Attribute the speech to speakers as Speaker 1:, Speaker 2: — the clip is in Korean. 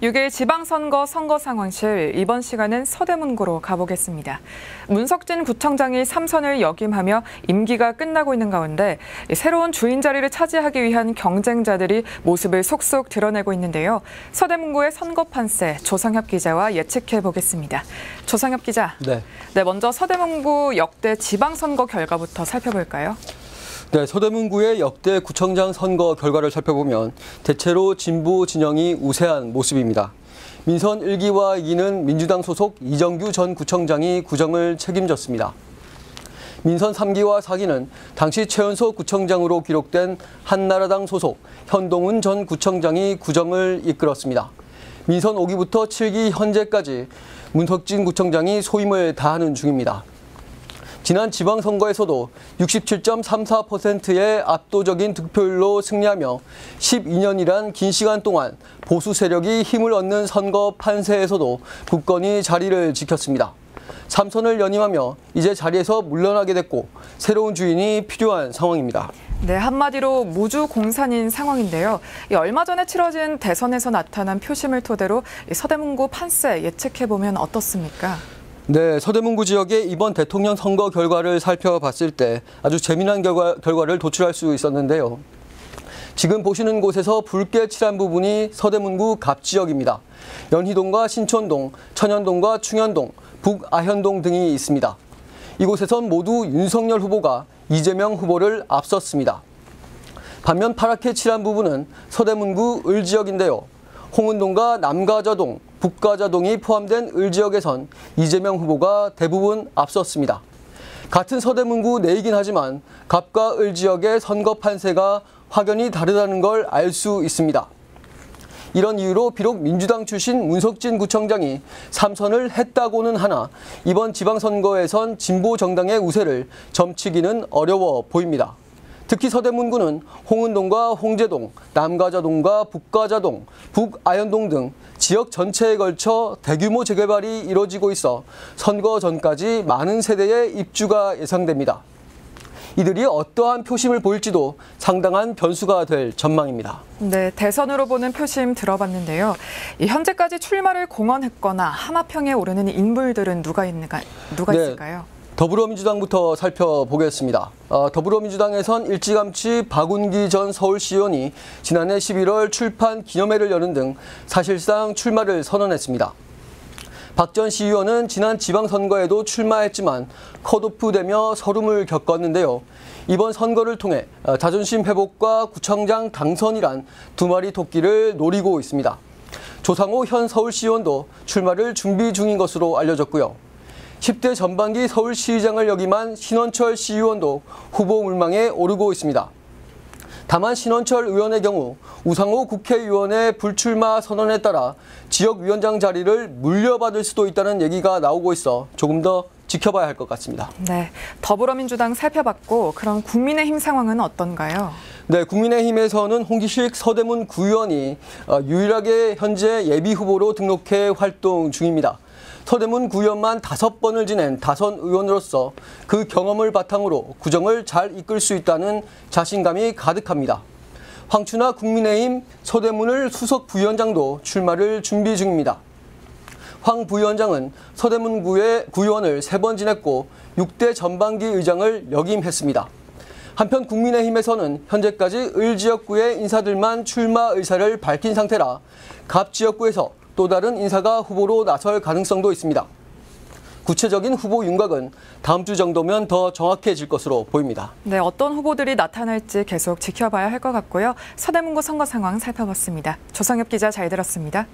Speaker 1: 6일 지방선거 선거 상황실, 이번 시간은 서대문구로 가보겠습니다. 문석진 구청장이 3선을 역임하며 임기가 끝나고 있는 가운데 새로운 주인 자리를 차지하기 위한 경쟁자들이 모습을 속속 드러내고 있는데요. 서대문구의 선거 판세, 조상엽 기자와 예측해 보겠습니다. 조상엽 기자, 네, 먼저 서대문구 역대 지방선거 결과부터 살펴볼까요?
Speaker 2: 네, 서대문구의 역대 구청장 선거 결과를 살펴보면 대체로 진보 진영이 우세한 모습입니다. 민선 1기와 2기는 민주당 소속 이정규 전 구청장이 구정을 책임졌습니다. 민선 3기와 4기는 당시 최연소 구청장으로 기록된 한나라당 소속 현동훈 전 구청장이 구정을 이끌었습니다. 민선 5기부터 7기 현재까지 문석진 구청장이 소임을 다하는 중입니다. 지난 지방선거에서도 67.34%의 압도적인 득표율로 승리하며 12년이란 긴 시간 동안 보수 세력이 힘을 얻는 선거 판세에서도 굳건히 자리를 지켰습니다. 3선을 연임하며 이제 자리에서 물러나게 됐고 새로운 주인이 필요한 상황입니다.
Speaker 1: 네, 한마디로 무주공산인 상황인데요. 얼마 전에 치러진 대선에서 나타난 표심을 토대로 서대문구 판세 예측해보면 어떻습니까?
Speaker 2: 네, 서대문구 지역의 이번 대통령 선거 결과를 살펴봤을 때 아주 재미난 결과를 도출할 수 있었는데요. 지금 보시는 곳에서 붉게 칠한 부분이 서대문구 갑지역입니다. 연희동과 신촌동, 천연동과 충현동, 북아현동 등이 있습니다. 이곳에선 모두 윤석열 후보가 이재명 후보를 앞섰습니다. 반면 파랗게 칠한 부분은 서대문구 을지역인데요. 홍은동과 남가자동, 북가자동이 포함된 을지역에선 이재명 후보가 대부분 앞섰습니다. 같은 서대문구 내이긴 하지만 갑과 을지역의 선거 판세가 확연히 다르다는 걸 알 수 있습니다. 이런 이유로 비록 민주당 출신 문석진 구청장이 3선을 했다고는 하나 이번 지방선거에선 진보 정당의 우세를 점치기는 어려워 보입니다. 특히 서대문구는 홍은동과 홍제동, 남가자동과 북가자동, 북아현동 등 지역 전체에 걸쳐 대규모 재개발이 이뤄지고 있어 선거 전까지 많은 세대의 입주가 예상됩니다. 이들이 어떠한 표심을 보일지도 상당한 변수가 될 전망입니다.
Speaker 1: 네, 대선으로 보는 표심 들어봤는데요. 현재까지 출마를 공언했거나 하마평에 오르는 인물들은 누가 있을까요?
Speaker 2: 더불어민주당부터 살펴보겠습니다. 더불어민주당에선 일찌감치 박운기 전 서울시의원이 지난해 11월 출판 기념회를 여는 등 사실상 출마를 선언했습니다. 박 전 시의원은 지난 지방선거에도 출마했지만 컷오프되며 서름을 겪었는데요. 이번 선거를 통해 자존심 회복과 구청장 당선이란 두 마리 토끼를 노리고 있습니다. 조상호 현 서울시의원도 출마를 준비 중인 것으로 알려졌고요. 10대 전반기 서울시의장을 역임한 신원철 시의원도 후보 물망에 오르고 있습니다. 다만 신원철 의원의 경우 우상호 국회의원의 불출마 선언에 따라 지역위원장 자리를 물려받을 수도 있다는 얘기가 나오고 있어 조금 더 지켜봐야 할 것 같습니다.
Speaker 1: 네, 더불어민주당 살펴봤고 그럼 국민의힘 상황은 어떤가요?
Speaker 2: 네, 국민의힘에서는 홍기식 서대문 구의원이 유일하게 현재 예비후보로 등록해 활동 중입니다. 서대문 구의원만 5번을 지낸 다선 의원으로서 그 경험을 바탕으로 구정을 잘 이끌 수 있다는 자신감이 가득합니다. 황춘하 국민의힘 서대문을 수석 부위원장도 출마를 준비 중입니다. 황 부위원장은 서대문 구의원을 3번 지냈고 6대 전반기 의장을 역임했습니다. 한편 국민의힘에서는 현재까지 을지역구의 인사들만 출마 의사를 밝힌 상태라 갑지역구에서 또 다른 인사가 후보로 나설 가능성도 있습니다. 구체적인 후보 윤곽은 다음 주 정도면 더 정확해질 것으로 보입니다.
Speaker 1: 네, 어떤 후보들이 나타날지 계속 지켜봐야 할 것 같고요. 서대문구 선거 상황 살펴봤습니다. 조상엽 기자 잘 들었습니다.